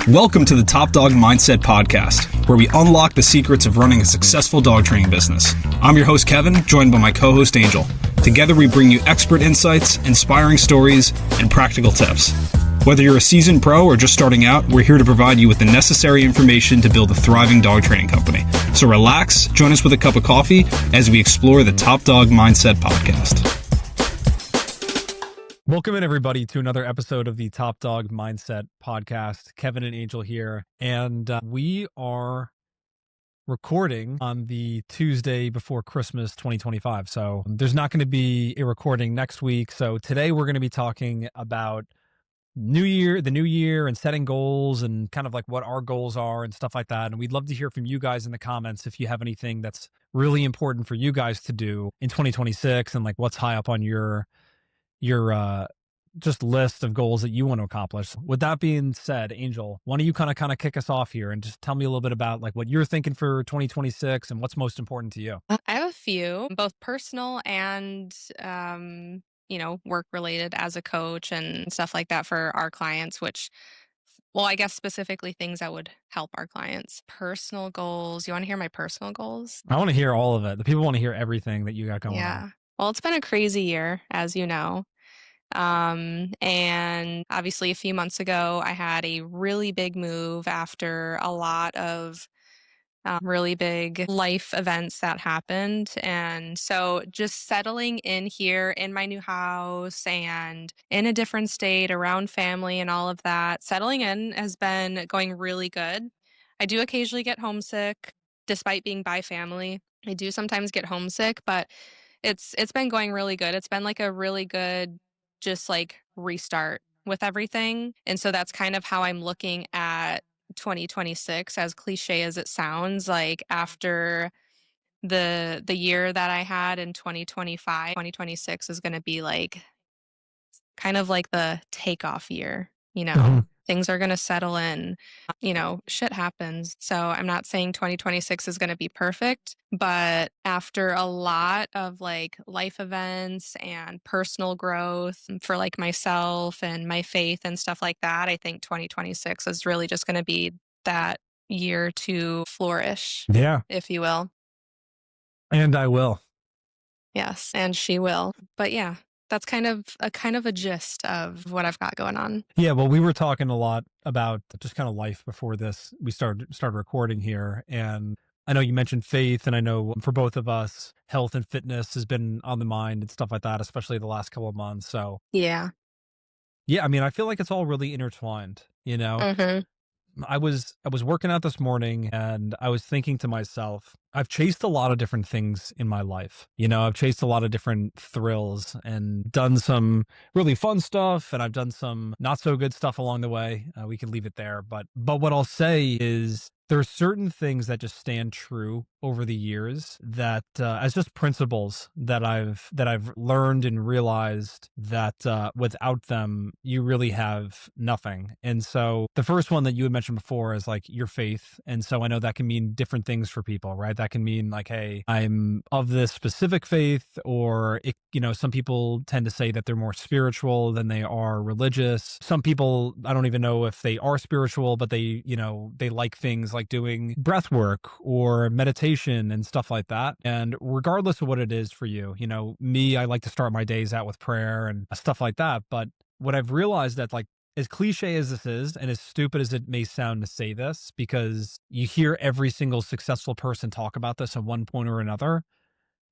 Welcome to the Top Dog Mindset Podcast, where we unlock the secrets of running a successful dog training business. I'm your host, Kevin, joined by my co-host, Angel. Together, we bring you expert insights, inspiring stories, and practical tips. Whether you're a seasoned pro or just starting out, we're here to provide you with the necessary information to build a thriving dog training company. So relax, join us with a cup of coffee as we explore the Top Dog Mindset Podcast. Welcome in, everybody, to another episode of the Top Dog Mindset Podcast. Kevin and Angel here, and we are recording on the Tuesday before Christmas 2025. So there's not going to be a recording next week. So today we're going to be talking about the new year and setting goals and kind of like what our goals are and stuff like that. And we'd love to hear from you guys in the comments if you have anything that's really important for you guys to do in 2026 and like what's high up on your just list of goals that you want to accomplish. With that being said, Angel, why don't you kind of kick us off here and just tell me a little bit about like what you're thinking for 2026 and what's most important to you? I have a few, both personal and work related as a coach and stuff like that for our clients, I guess specifically things that would help our clients. Personal goals. You want to hear my personal goals? I want to hear all of it. The people want to hear everything that you got going on. Yeah. Well, it's been a crazy year, as you know. And obviously a few months ago, I had a really big move after a lot of really big life events that happened. And so just settling in here in my new house and in a different state around family and all of that, settling in has been going really good. I do occasionally get homesick despite being by family. I do sometimes get homesick, but it's been going really good. It's been like a really good just like restart with everything. And so that's kind of how I'm looking at 2026, as cliche as it sounds. Like after the year that I had in 2025, 2026 is going to be like kind of like the takeoff year, Mhm. Things are going to settle in, shit happens. So I'm not saying 2026 is going to be perfect, but after a lot of like life events and personal growth for like myself and my faith and stuff like that, I think 2026 is really just going to be that year to flourish, Yeah. if you will. And I will. Yes, and she will. But yeah, that's kind of a gist of what I've got going on. Yeah. Well, we were talking a lot about just kind of life before this. We started recording here, and I know you mentioned faith, and I know for both of us, health and fitness has been on the mind and stuff like that, especially the last couple of months. So Yeah. yeah, I mean, I feel like it's all really intertwined, you know? Mhm. I was working out this morning and I was thinking to myself, I've chased a lot of different things in my life. I've chased a lot of different thrills and done some really fun stuff, and I've done some not so good stuff along the way. We can leave it there, but what I'll say is there are certain things that just stand true over the years that as just principles that I've learned and realized that without them you really have nothing. And so the first one that you had mentioned before is like your faith. And so I know that can mean different things for people, right? That can mean like, hey, I'm of this specific faith, or some people tend to say that they're more spiritual than they are religious. Some people, I don't even know if they are spiritual, but they like things like doing breath work or meditation and stuff like that. And regardless of what it is for you, me, I like to start my days out with prayer and stuff like that. But what I've realized that like, as cliche as this is, and as stupid as it may sound to say this, because you hear every single successful person talk about this at one point or another,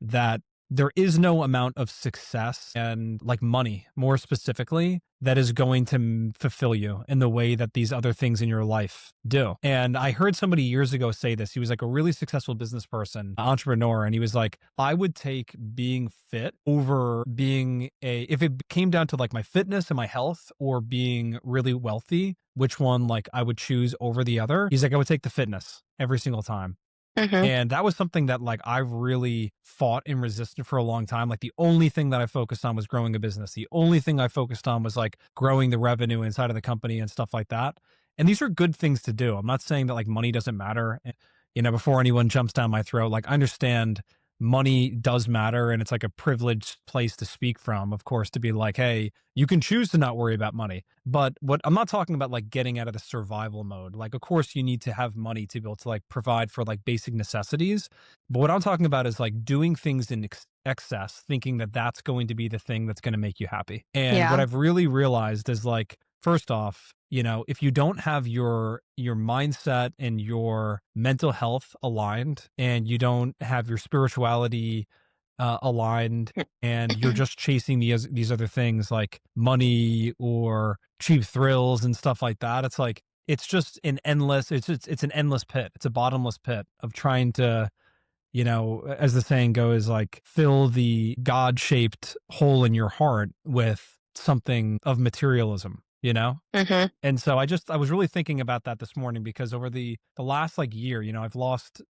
that there is no amount of success and like money, more specifically, that is going to fulfill you in the way that these other things in your life do. And I heard somebody years ago say this. He was like a really successful business person, entrepreneur. And he was like, I would take being fit over if it came down to like my fitness and my health or being really wealthy, which one like I would choose over the other. He's like, I would take the fitness every single time. Mhm. And that was something that like I've really fought and resisted for a long time. Like the only thing that I focused on was growing a business. The only thing I focused on was like growing the revenue inside of the company and stuff like that. And these are good things to do. I'm not saying that like money doesn't matter. Before anyone jumps down my throat, like I understand money does matter, and it's like a privileged place to speak from, of course, to be like, hey, you can choose to not worry about money. But what I'm not talking about, like getting out of the survival mode. Like, of course, you need to have money to be able to like provide for like basic necessities. But what I'm talking about is like doing things in excess, thinking that that's going to be the thing that's going to make you happy. And what Yeah. I've really realized is like, first off, if you don't have your mindset and your mental health aligned, and you don't have your spirituality aligned, and you're just chasing these other things like money or cheap thrills and stuff like that, it's like it's just an endless it's an endless pit. It's a bottomless pit of trying to, as the saying goes, like fill the God-shaped hole in your heart with something of materialism, you know? Mhm. And so I was really thinking about that this morning, because over the last like year, I've lost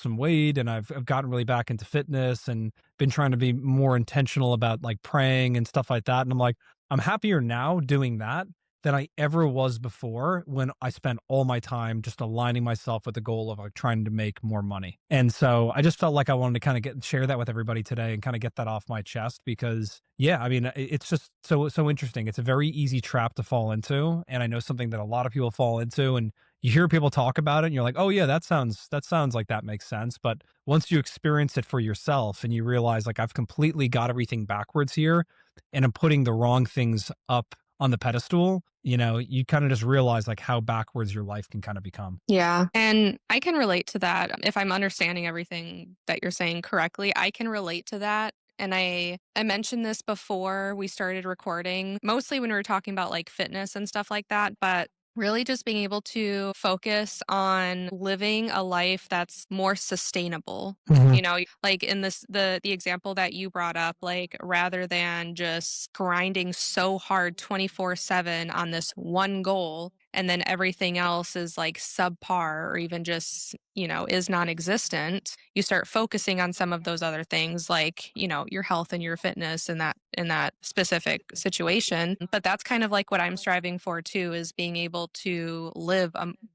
some weight, and I've gotten really back into fitness and been trying to be more intentional about like praying and stuff like that. And I'm like, I'm happier now doing that than I ever was before, when I spent all my time just aligning myself with the goal of like trying to make more money. And so I just felt like I wanted to kind of share that with everybody today and kind of get that off my chest, because yeah, I mean, it's just so interesting. It's a very easy trap to fall into, and I know something that a lot of people fall into. And you hear people talk about it, and you're like, oh yeah, that sounds like that makes sense. But once you experience it for yourself, and you realize like I've completely got everything backwards here, and I'm putting the wrong things up on the pedestal, you kind of just realize like how backwards your life can kind of become. Yeah. And I can relate to that. If I'm understanding everything that you're saying correctly, I can relate to that. And I mentioned this before we started recording, mostly when we were talking about like fitness and stuff like that, but really just being able to focus on living a life that's more sustainable. Mhm. Like in the example that you brought up, like rather than just grinding so hard 24/7 on this one goal, and then everything else is like subpar or even just, is non-existent, you start focusing on some of those other things like, your health and your fitness in that specific situation. But that's kind of like what I'm striving for too, is being able to live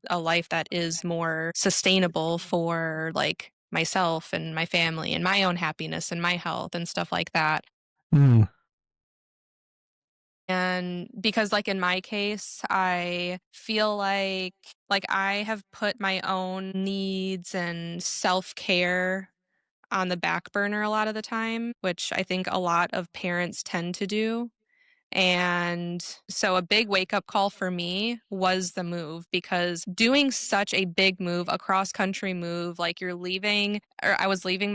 a life that is more sustainable for like myself and my family and my own happiness and my health and stuff like that. Mm. And because like in my case, I feel like I have put my own needs and self-care on the back burner a lot of the time, which I think a lot of parents tend to do. And so a big wake up call for me was the move, because doing such a big move, a cross country move, like you're leaving, or I was leaving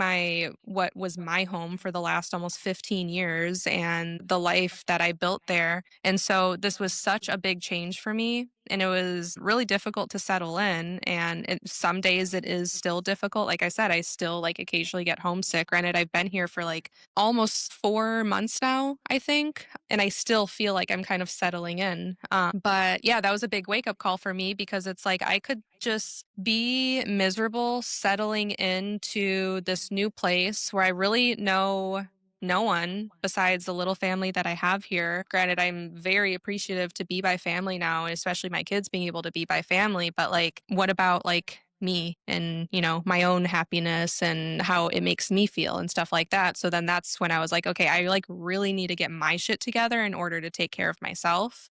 what was my home for the last almost 15 years and the life that I built there. And so this was such a big change for me. And it was really difficult to settle in. And some days it is still difficult. Like I said, I still like occasionally get homesick. Granted, I've been here for like almost 4 months now, I think, and I still feel like I'm kind of settling in. But yeah, that was a big wake up call for me, because it's like I could just be miserable settling into this new place where I really know no one besides the little family that I have here. Granted, I'm very appreciative to be by family now, and especially my kids being able to be by family. But like, what about like me and, my own happiness and how it makes me feel and stuff like that? So then that's when I was like, okay, I like really need to get my shit together in order to take care of myself.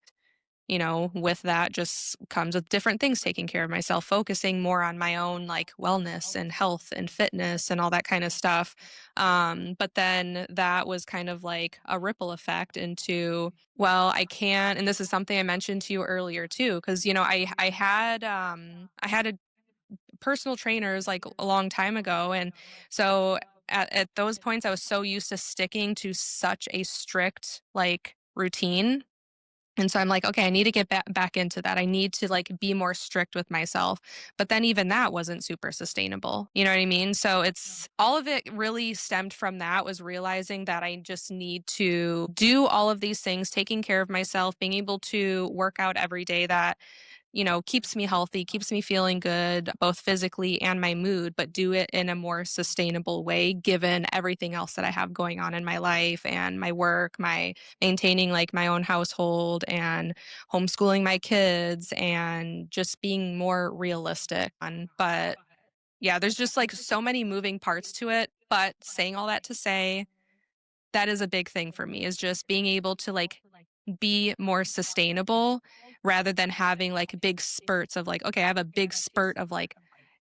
With that just comes with different things, taking care of myself, focusing more on my own like wellness and health and fitness and all that kind of stuff. But then that was kind of like a ripple effect into, well, I can't, and this is something I mentioned to you earlier too, because I had a personal trainers like a long time ago, and so at those points I was so used to sticking to such a strict like routine, and so I'm like, okay, I need to get back into that. I need to like be more strict with myself. But then even that wasn't super sustainable. You know what I mean? So it's all of it really stemmed from that, was realizing that I just need to do all of these things, taking care of myself, being able to work out every day that, keeps me healthy, keeps me feeling good, both physically and my mood, but do it in a more sustainable way, given everything else that I have going on in my life and my work, my maintaining like my own household and homeschooling my kids and just being more realistic. But yeah, there's just like so many moving parts to it. But saying all that to say, that is a big thing for me, is just being able to like be more sustainable rather than having like big spurts of like, okay, I have a big spurt of like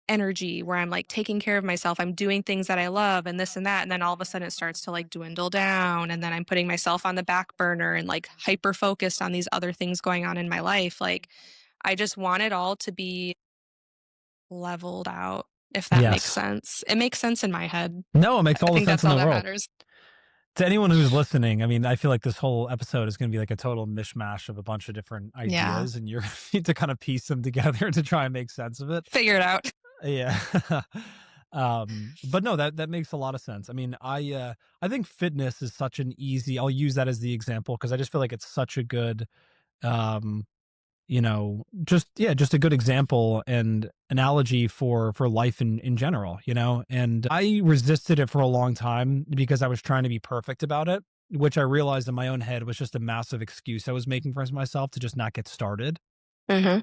energy where I'm like taking care of myself. I'm doing things that I love and this and that. And then all of a sudden it starts to like dwindle down. And then I'm putting myself on the back burner and like hyper focused on these other things going on in my life. Like, I just want it all to be leveled out, if that makes Yes. sense. It makes sense in my head. No, it makes I all the think sense that's in all the that world. matters. To anyone who's listening, I mean, I feel like this whole episode is going to be like a total mishmash of a bunch of different Yeah. ideas, and you're gonna need to kind of piece them together to try and make sense of it. Figure it out. Yeah. But no, that makes a lot of sense. I mean, I think fitness is such an easy. I'll use that as the example because I just feel like it's such a good um just a good example and analogy for life in general, and I resisted it for a long time because I was trying to be perfect about it, which I realized in my own head was just a massive excuse I was making for myself to just not get started. Hmm.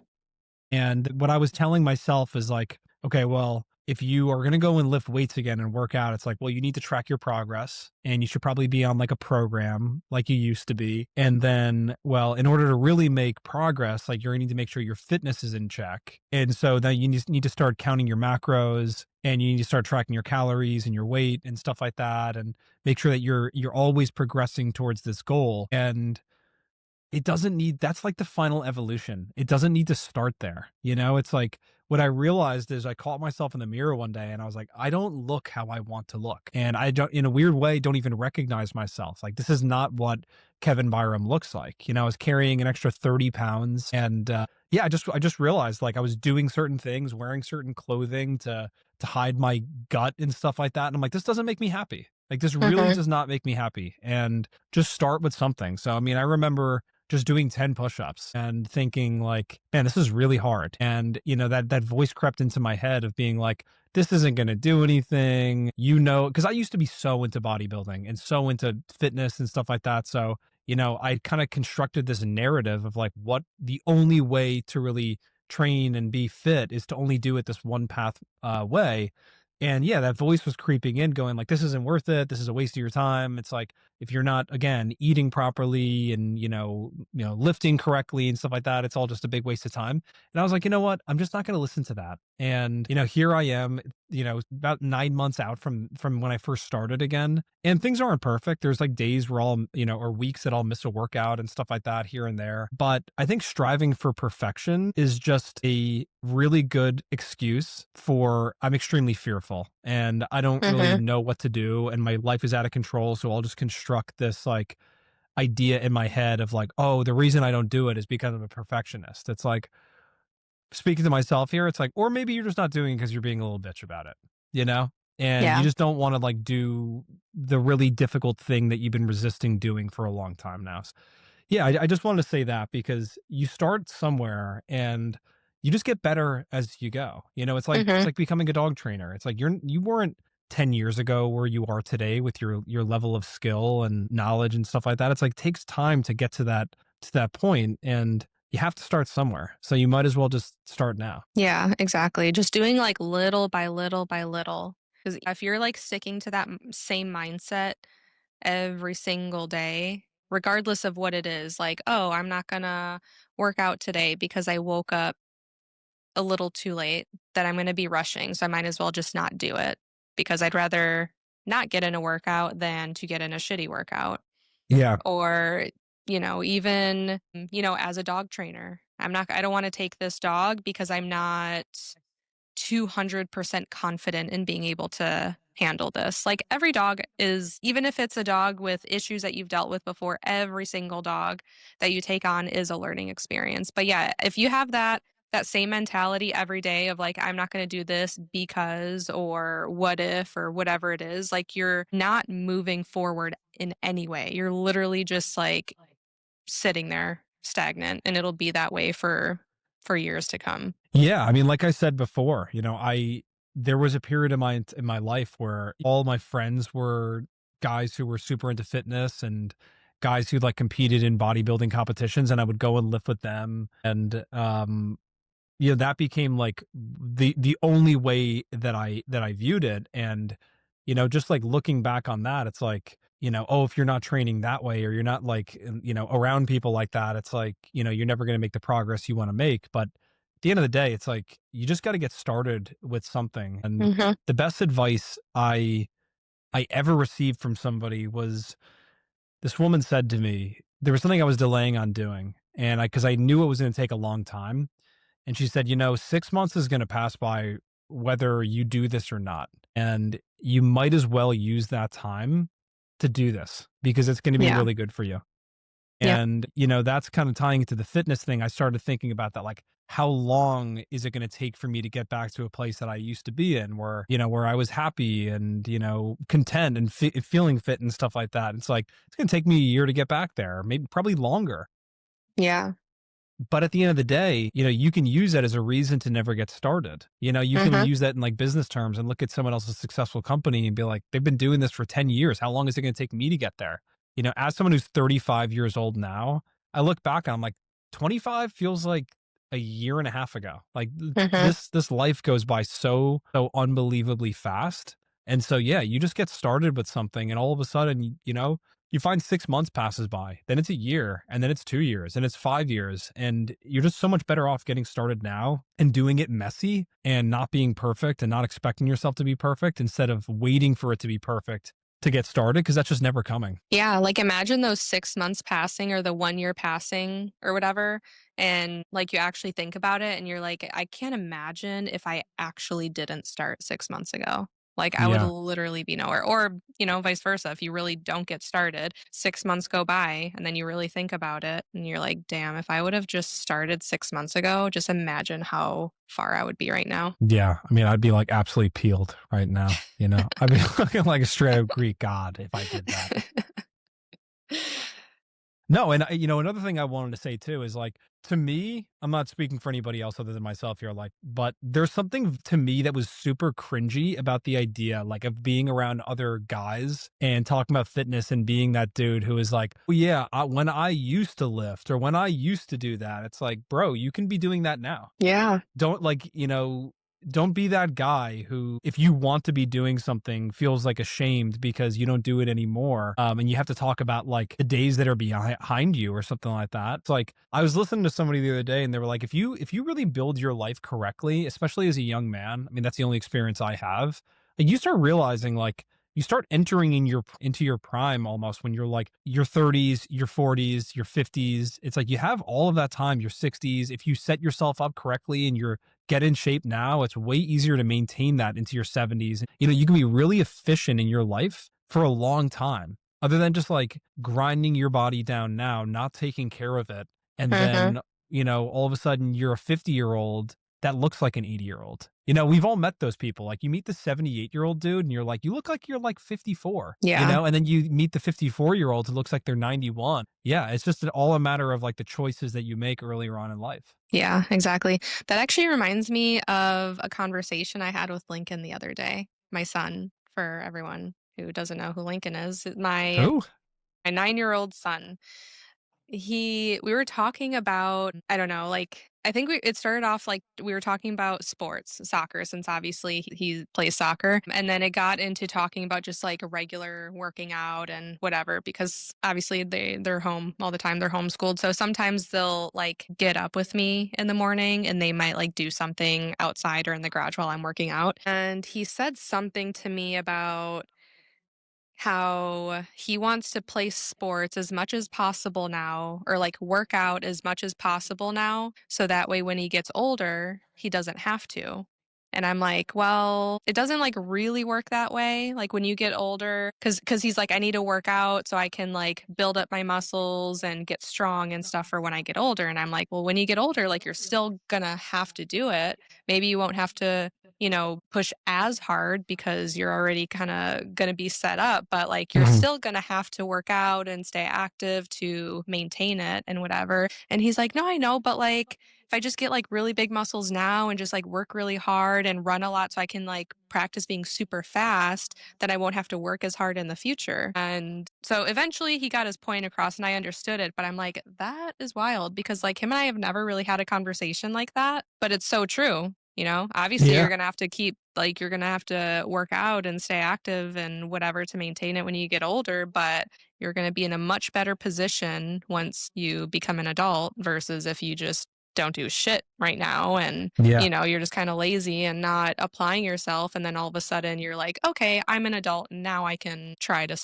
And what I was telling myself is like, okay, well, if you are going to go and lift weights again and work out, it's like, well, you need to track your progress and you should probably be on like a program like you used to be. And then, well, in order to really make progress, like you're going to need to make sure your fitness is in check. And so then you need to start counting your macros and you need to start tracking your calories and your weight and stuff like that and make sure that you're always progressing towards this goal. And it doesn't need that's like the final evolution. It doesn't need to start there. It's like what I realized is I caught myself in the mirror one day and I was like, I don't look how I want to look. And I don't, in a weird way, don't even recognize myself. Like, this is not what Kevin Byram looks like. I was carrying an extra 30 pounds. And yeah, I just realized like I was doing certain things, wearing certain clothing to hide my gut and stuff like that. And I'm like, this doesn't make me happy. Like, this really Hmm. does not make me happy. And just start with something. So, I mean, I remember just doing 10 push-ups and thinking like, man, this is really hard. And that voice crept into my head of being like, this isn't going to do anything, because I used to be so into bodybuilding and so into fitness and stuff like that. So, I kind of constructed this narrative of like what the only way to really train and be fit is to only do it this one path way. And yeah, that voice was creeping in, going like, this isn't worth it. This is a waste of your time. It's like, if you're not, again, eating properly and, lifting correctly and stuff like that, it's all just a big waste of time. And I was like, you know what? I'm just not going to listen to that. And, here I am, about 9 months out from when I first started again. And things aren't perfect. There's like days where or weeks that I'll miss a workout and stuff like that here and there. But I think striving for perfection is just a really good excuse for I'm extremely fearful and I don't really Hmm. know what to do and my life is out of control. So I'll just construct this like idea in my head of like, oh, the reason I don't do it is because I'm a perfectionist. It's like, speaking to myself here, it's like, or maybe you're just not doing it because you're being a little bitch about it, you know? And you Yeah. just don't want to like do the really difficult thing that you've been resisting doing for a long time now. Yeah, I just wanted to say that because you start somewhere and you just get better as you go. It's Hmm. like becoming a dog trainer. It's like you weren't 10 years ago where you are today with your level of skill and knowledge and stuff like that. It's like takes time to get to that point and you have to start somewhere. So you might as well just start now. Yeah, exactly. Just doing like little by little by little. Because if you're like sticking to that same mindset every single day, regardless of what it is, like, oh, I'm not gonna work out today because I woke up a little too late, that I'm gonna be rushing. So I might as well just not do it because I'd rather not get in a workout than to get in a shitty workout. Yeah. Or, even, as a dog trainer, I don't want to take this dog because I'm not 200% confident in being able to handle this. Like, every dog is, even if it's a dog with issues that you've dealt with before, every single dog that you take on is a learning experience. But yeah, if you have that same mentality every day of like, I'm not going to do this because, or what if, or whatever it is, like, you're not moving forward in any way. You're literally just like sitting there stagnant, and it'll be that way for years to come. Yeah, I mean, like I said before, I there was a period in my life where all my friends were guys who were super into fitness and guys who like competed in bodybuilding competitions, and I would go and lift with them, and that became like the only way that I viewed it, and just like looking back on that, it's like, oh, if you're not training that way or you're not like, around people like that, it's like, you're never going to make the progress you want to make. But at the end of the day, it's like, you just got to get started with something. And Mhm. the best advice I ever received from somebody was this woman said to me, there was something I was delaying on doing. And cause I knew it was going to take a long time. And she said, 6 months is going to pass by whether you do this or not. And you might as well use that time to do this because it's going to be Yeah. really good for you. Yep. And, that's kind of tying into the fitness thing. I started thinking about that, like, how long is it going to take for me to get back to a place that I used to be in where, where I was happy and, content and feeling fit and stuff like that. It's like, it's going to take me a year to get back there, maybe probably longer. Yeah. But at the end of the day, you can use that as a reason to never get started. You can Mhm. use that in like business terms and look at someone else's successful company and be like, they've been doing this for 10 years. How long is it going to take me to get there? As someone who's 35 years old now, I look back and I'm like, 25 feels like a year and a half ago. Like Mhm. this life goes by so unbelievably fast. And so yeah, you just get started with something and all of a sudden, you find 6 months passes by, then it's a year, and then it's 2 years, and it's 5 years. And you're just so much better off getting started now and doing it messy and not being perfect and not expecting yourself to be perfect instead of waiting for it to be perfect to get started because that's just never coming. Yeah, like, imagine those 6 months passing or the 1 year passing or whatever, and, like, you actually think about it and you're like, "I can't imagine if I actually didn't start 6 months ago." Like, I would Yeah. literally be nowhere, or, vice versa, if you really don't get started, 6 months go by, and then you really think about it, and you're like, "Damn, if I would have just started 6 months ago, just imagine how far I would be right now." Yeah. I mean, I'd be like absolutely peeled right now. I'd be looking like a straight up Greek god if I did that. No, and another thing I wanted to say too is like to me, I'm not speaking for anybody else other than myself here, like, but there's something to me that was super cringy about the idea, like, of being around other guys and talking about fitness and being that dude who is like, oh, yeah, when I used to lift or when I used to do that, it's like, bro, you can be doing that now. Yeah. Don't like, don't be that guy who, if you want to be doing something, feels like ashamed because you don't do it anymore. And you have to talk about like the days that are behind you or something like that. It's like I was listening to somebody the other day and they were like, if you really build your life correctly, especially as a young man, I mean, that's the only experience I have. Like, you start realizing like you start entering into your prime almost when you're like your 30s, your 40s, your 50s. It's like you have all of that time, your 60s. If you set yourself up correctly and you're get in shape now, it's way easier to maintain that into your 70s. You can be really efficient in your life for a long time, other than just like grinding your body down now, not taking care of it. And Mhm. then, all of a sudden you're a 50-year-old that looks like an 80-year-old. We've all met those people. Like, you meet the 78-year-old dude and you're like, you look like you're like 54, Yeah. and then you meet the 54-year-old who looks like they're 91. Yeah. It's just all a matter of like the choices that you make earlier on in life. Yeah, exactly. That actually reminds me of a conversation I had with Lincoln the other day. My son, for everyone who doesn't know who Lincoln is, Who? my 9-year-old son. We were talking about, I don't know, like, I think it started off like we were talking about sports, soccer, since obviously he plays soccer. And then it got into talking about just like regular working out and whatever, because obviously they're home all the time. They're homeschooled. So sometimes they'll like get up with me in the morning and they might like do something outside or in the garage while I'm working out. And he said something to me about how he wants to play sports as much as possible now, or like work out as much as possible now, so that way when he gets older, he doesn't have to. And I'm like, well, it doesn't like really work that way. Like when you get older, because he's like, I need to work out so I can like build up my muscles and get strong and stuff for when I get older. And I'm like, well, when you get older, like you're still gonna have to do it. Maybe you won't have to push as hard because you're already kind of going to be set up, but like you're Mhm. still going to have to work out and stay active to maintain it and whatever. And he's like, no, I know, but like if I just get like really big muscles now and just like work really hard and run a lot so I can like practice being super fast, then I won't have to work as hard in the future. And so eventually he got his point across and I understood it, but I'm like, that is wild because like him and I have never really had a conversation like that, but it's so true. Obviously Yeah. you're going to have to you're going to have to work out and stay active and whatever to maintain it when you get older, but you're going to be in a much better position once you become an adult versus if you just don't do shit right now and Yeah. you're just kind of lazy and not applying yourself, and then all of a sudden you're like, okay, I'm an adult and now I can try to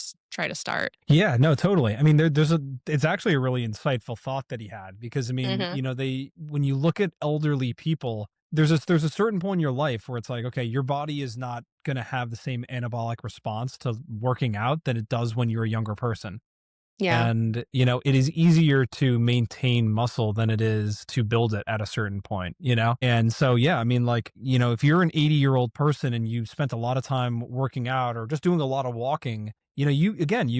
start. Yeah, no, totally. I mean, it's actually a really insightful thought that he had because I mean, Mhm. when you look at elderly people, there's a certain point in your life where it's like, okay, your body is not going to have the same anabolic response to working out that it does when you're a younger person. Yeah. And, it is easier to maintain muscle than it is to build it at a certain point, you know? And so, yeah, I mean, like, if you're an 80-year-old person and you spent a lot of time working out or just doing a lot of walking, you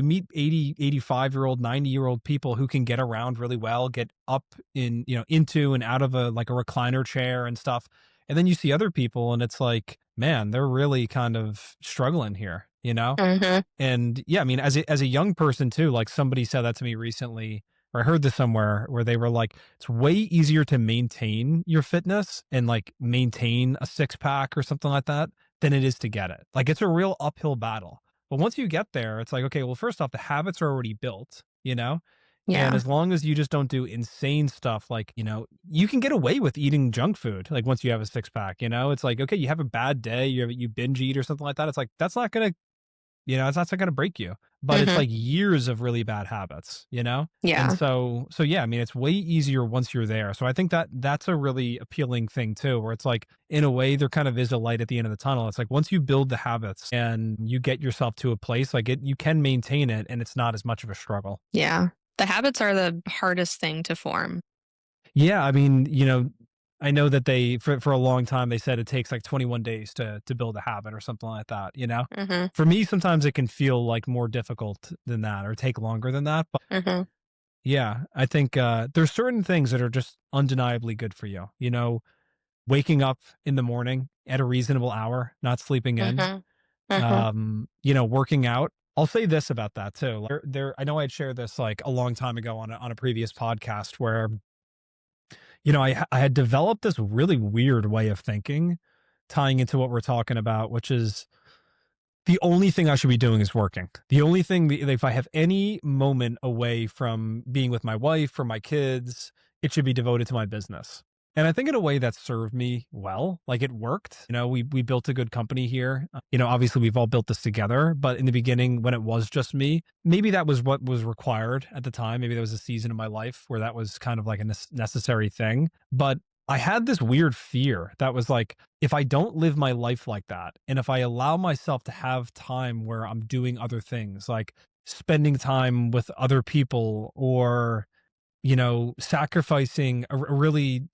meet 80, 85-year-old, 90-year-old people who can get around really well, get up into and out of like a recliner chair and stuff. And then you see other people and it's like, man, they're really kind of struggling here, you know? Mhm. And yeah, I mean, as a young person too, like somebody said that to me recently, or I heard this somewhere where they were like, it's way easier to maintain your fitness and like maintain a six pack or something like that than it is to get it. Like it's a real uphill battle. But once you get there, it's like, okay, well, first off, the habits are already built, you know? And Yeah. as long as you just don't do insane stuff, like, you can get away with eating junk food. Like once you have a six pack, it's like, okay, you have a bad day, you binge eat or something like that. It's like, that's not going to it's not gonna break you, but it's Mhm. like years of really bad habits, you know? And Yeah. so yeah, I mean, it's way easier once you're there. So I think that that's a really appealing thing too, where it's like, in a way, there kind of is a light at the end of the tunnel. It's like once you build the habits and you get yourself to a place like you can maintain it and it's not as much of a struggle. Yeah. The habits are the hardest thing to form. Yeah, I mean, I know that they for a long time they said it takes like 21 days to build a habit or something like that, you know? Mhm. For me, sometimes it can feel like more difficult than that or take longer than that. But Mhm. yeah, I think there's certain things that are just undeniably good for you. Waking up in the morning at a reasonable hour, not sleeping in, Mhm. Mhm. working out. I'll say this about that too. I know I'd shared this like a long time ago on a previous podcast where I had developed this really weird way of thinking, tying into what we're talking about, which is the only thing I should be doing is working. The only thing, if I have any moment away from being with my wife or my kids, it should be devoted to my business. And I think in a way that served me well. Like it worked. We built a good company here. Obviously we've all built this together, but in the beginning when it was just me, maybe that was what was required at the time. Maybe there was a season in my life where that was kind of like a necessary thing. But I had this weird fear that was like, if I don't live my life like that, and if I allow myself to have time where I'm doing other things, like spending time with other people or, sacrificing a really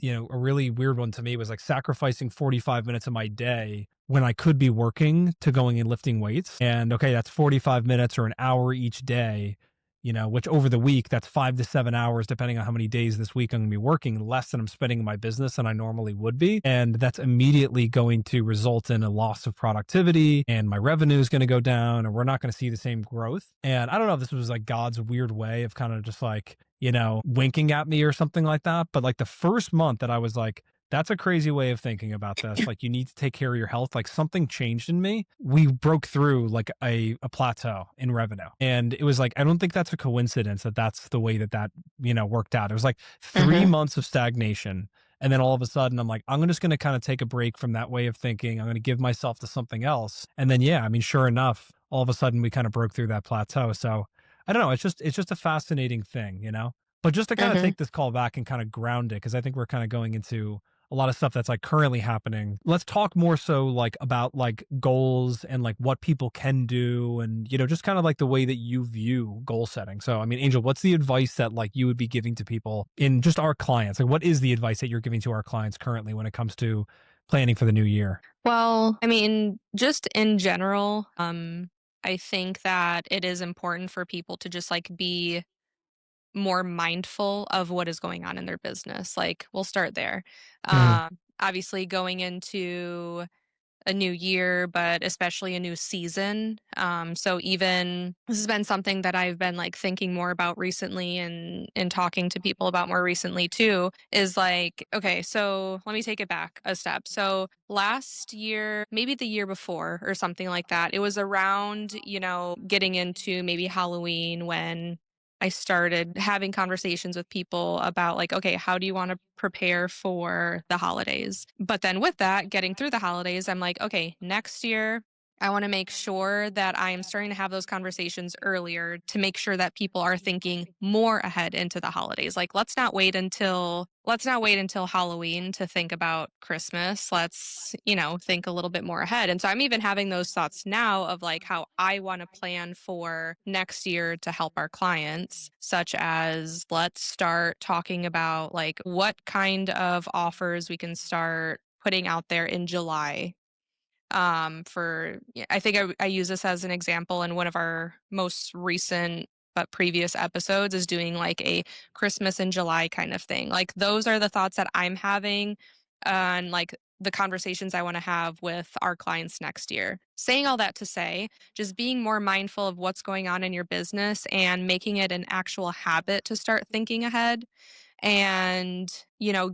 weird one to me was like sacrificing 45 minutes of my day when I could be working to going and lifting weights. And okay, that's 45 minutes or an hour each day, which over the week, that's 5 to 7 hours, depending on how many days this week I'm going to be working, less than I'm spending in my business than I normally would be. And that's immediately going to result in a loss of productivity and my revenue is going to go down and we're not going to see the same growth. And I don't know if this was like God's weird way of kind of just like, winking at me or something like that. But like the first month that I was like, that's a crazy way of thinking about this. Like, you need to take care of your health. Like, something changed in me. We broke through like a plateau in revenue. And it was like, I don't think that's a coincidence that that's the way that worked out. It was like 3 months of stagnation. And then all of a sudden, I'm like, I'm just going to kind of take a break from that way of thinking. I'm going to give myself to something else. And then, yeah, I mean, sure enough, all of a sudden we kind of broke through that plateau. So I don't know. It's just a fascinating thing. But just to kind of Mhm. take this call back and kind of ground it, because I think we're kind of going into a lot of stuff that's like currently happening. Let's talk more so like about like goals and like what people can do and just kind of like the way that you view goal setting. So I mean, Angel, what's the advice that like you would be giving to people in just our clients? Like what is the advice that you're giving to our clients currently when it comes to planning for the new year? Well, I mean, just in general, I think that it is important for people to just like be more mindful of what is going on in their business. Like, we'll start there. Mhm. Obviously, going into a new year, but especially a new season. So even this has been something that I've been like thinking more about recently and talking to people about more recently too, is like, okay, so let me take it back a step. So last year, maybe the year before or something like that, it was around, getting into maybe Halloween when I started having conversations with people about like, okay, how do you want to prepare for the holidays? But then with that, getting through the holidays, I'm like, okay, next year, I want to make sure that I am starting to have those conversations earlier to make sure that people are thinking more ahead into the holidays. Like let's not wait until Halloween to think about Christmas. Let's, think a little bit more ahead. And so I'm even having those thoughts now of like how I want to plan for next year to help our clients, such as let's start talking about like what kind of offers we can start putting out there in July. I think I use this as an example in one of our most recent but previous episodes, is doing like a Christmas in July kind of thing. Like those are the thoughts that I'm having and like the conversations I want to have with our clients next year. Saying all that to say, just being more mindful of what's going on in your business and making it an actual habit to start thinking ahead. And,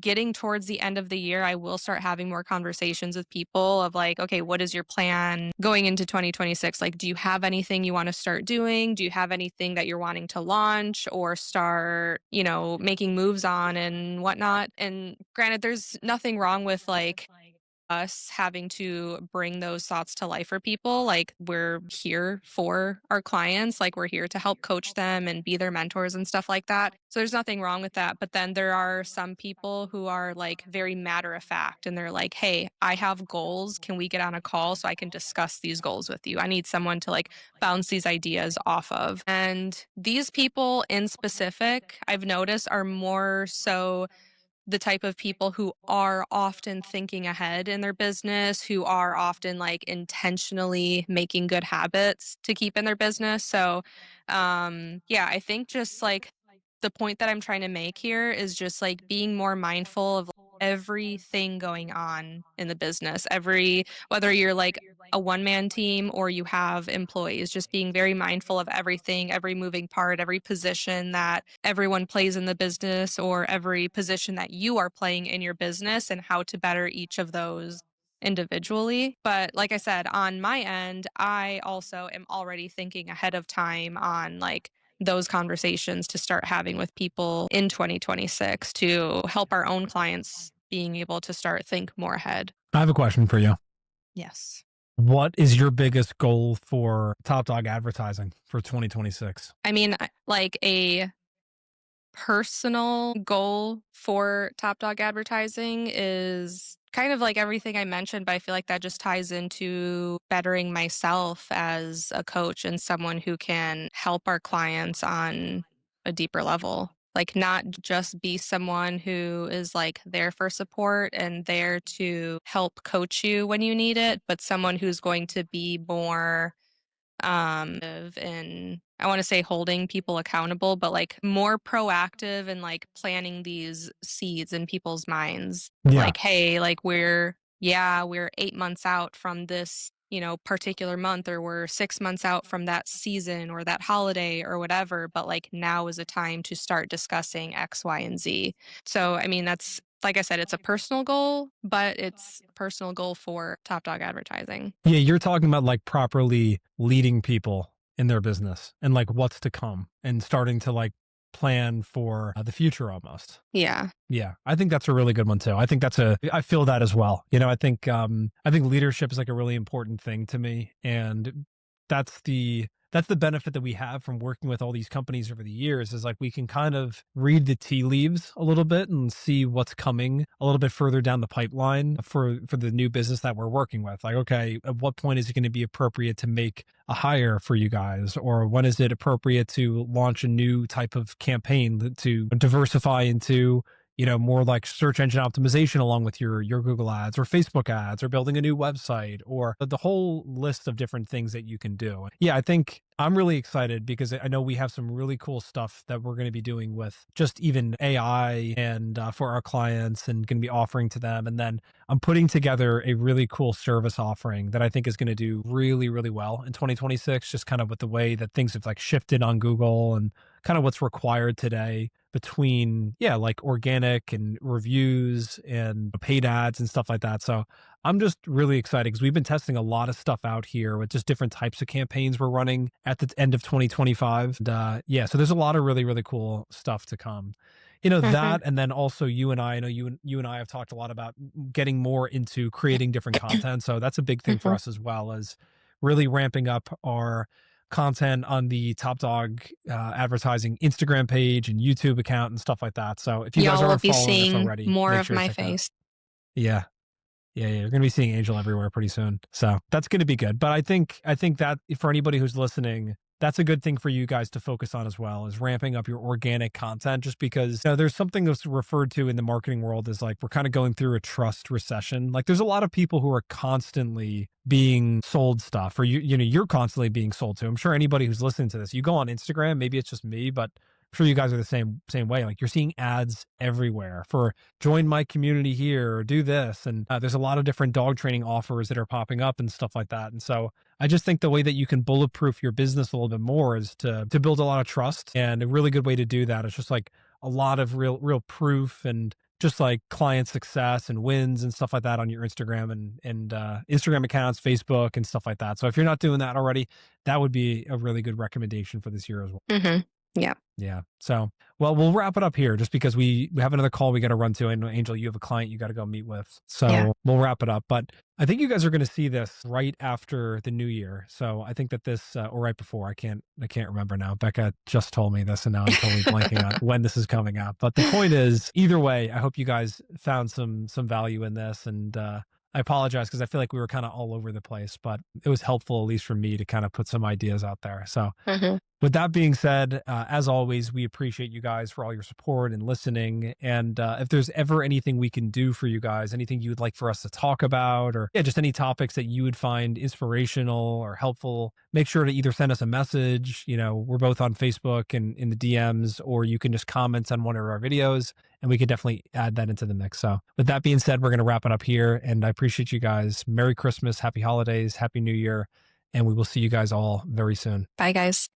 getting towards the end of the year, I will start having more conversations with people of like, okay, what is your plan going into 2026? Like, do you have anything you want to start doing? Do you have anything that you're wanting to launch or start, making moves on and whatnot? And granted, there's nothing wrong with like us having to bring those thoughts to life for people. Like we're here for our clients, like we're here to help coach them and be their mentors and stuff like that. So there's nothing wrong with that. But then there are some people who are like very matter of fact and they're like, hey, I have goals. Can we get on a call so I can discuss these goals with you? I need someone to like bounce these ideas off of. And these people in specific, I've noticed, are more so the type of people who are often thinking ahead in their business, who are often like intentionally making good habits to keep in their business. So, yeah, I think just like the point that I'm trying to make here is just like being more mindful of everything going on in the business. Whether you're like a one man team or you have employees, just being very mindful of everything, every moving part, every position that everyone plays in the business, or every position that you are playing in your business, and how to better each of those individually. But like I said, on my end, I also am already thinking ahead of time on like those conversations to start having with people in 2026 to help our own clients being able to start think more ahead. I have a question for you. Yes. What is your biggest goal for Top Dog Advertising for 2026? I mean, like a personal goal for Top Dog Advertising is kind of like everything I mentioned, but I feel like that just ties into bettering myself as a coach and someone who can help our clients on a deeper level. Like, not just be someone who is like there for support and there to help coach you when you need it, but someone who's going to be more and I want to say holding people accountable, but like more proactive and like planting these seeds in people's minds. Yeah. Like, hey, like we're 8 months out from this, particular month, or we're 6 months out from that season or that holiday or whatever. But like now is a time to start discussing X, Y, and Z. So, I mean, that's like I said, it's a personal goal, but it's a personal goal for Top Dog Advertising. Yeah, you're talking about like properly leading people in their business and like what's to come and starting to like plan for the future almost. Yeah. Yeah, I think that's a really good one too. I feel that as well. I think leadership is like a really important thing to me, and that's the benefit that we have from working with all these companies over the years, is like we can kind of read the tea leaves a little bit and see what's coming a little bit further down the pipeline for the new business that we're working with. Like, okay, at what point is it going to be appropriate to make a hire for you guys? Or when is it appropriate to launch a new type of campaign to diversify into more like search engine optimization along with your Google ads or Facebook ads or building a new website or the whole list of different things that you can do. Yeah, I think I'm really excited because I know we have some really cool stuff that we're going to be doing with just even AI and for our clients and going to be offering to them. And then I'm putting together a really cool service offering that I think is going to do really, really well in 2026, just kind of with the way that things have like shifted on Google and kind of what's required today between, yeah, like organic and reviews and paid ads and stuff like that. So I'm just really excited because we've been testing a lot of stuff out here with just different types of campaigns we're running at the end of 2025. And yeah, so there's a lot of really, really cool stuff to come. Mhm. That, and then also I know you and I have talked a lot about getting more into creating different content. So that's a big thing for Mhm. us as well as really ramping up our content on the Top Dog advertising Instagram page and YouTube account and stuff like that. So if you guys Y'all will aren't be following us seeing already, more make of sure to my check out. face. Yeah. Yeah, yeah, you're going to be seeing Angel everywhere pretty soon. So that's going to be good. But I think that for anybody who's listening, that's a good thing for you guys to focus on as well is ramping up your organic content just because there's something that's referred to in the marketing world as like we're kind of going through a trust recession. Like there's a lot of people who are constantly being sold stuff or you're constantly being sold to. I'm sure anybody who's listening to this, you go on Instagram, maybe it's just me, but I'm sure you guys are the same way. Like you're seeing ads everywhere for join my community here or do this. And there's a lot of different dog training offers that are popping up and stuff like that. And so I just think the way that you can bulletproof your business a little bit more is to build a lot of trust. And a really good way to do that is just like a lot of real proof and just like client success and wins and stuff like that on your Instagram and Instagram accounts, Facebook and stuff like that. So if you're not doing that already, that would be a really good recommendation for this year as well. Mhm. Yeah. Yeah. So, well, we'll wrap it up here just because we have another call we got to run to. I know, Angel, you have a client you got to go meet with. Yeah. So we'll wrap it up. But I think you guys are going to see this right after the new year. So I think that this, or right before, I can't remember now. Becca just told me this and now I'm totally blanking on when this is coming up. But the point is, either way, I hope you guys found some value in this. And I apologize because I feel like we were kind of all over the place, but it was helpful, at least for me, to kind of put some ideas out there. So Mhm. with that being said, as always, we appreciate you guys for all your support and listening. And if there's ever anything we can do for you guys, anything you would like for us to talk about, or yeah, just any topics that you would find inspirational or helpful, make sure to either send us a message. We're both on Facebook and in the DMs, or you can just comment on one of our videos and we could definitely add that into the mix. So with that being said, we're going to wrap it up here. And I appreciate you guys. Merry Christmas, happy holidays, happy New Year. And we will see you guys all very soon. Bye, guys.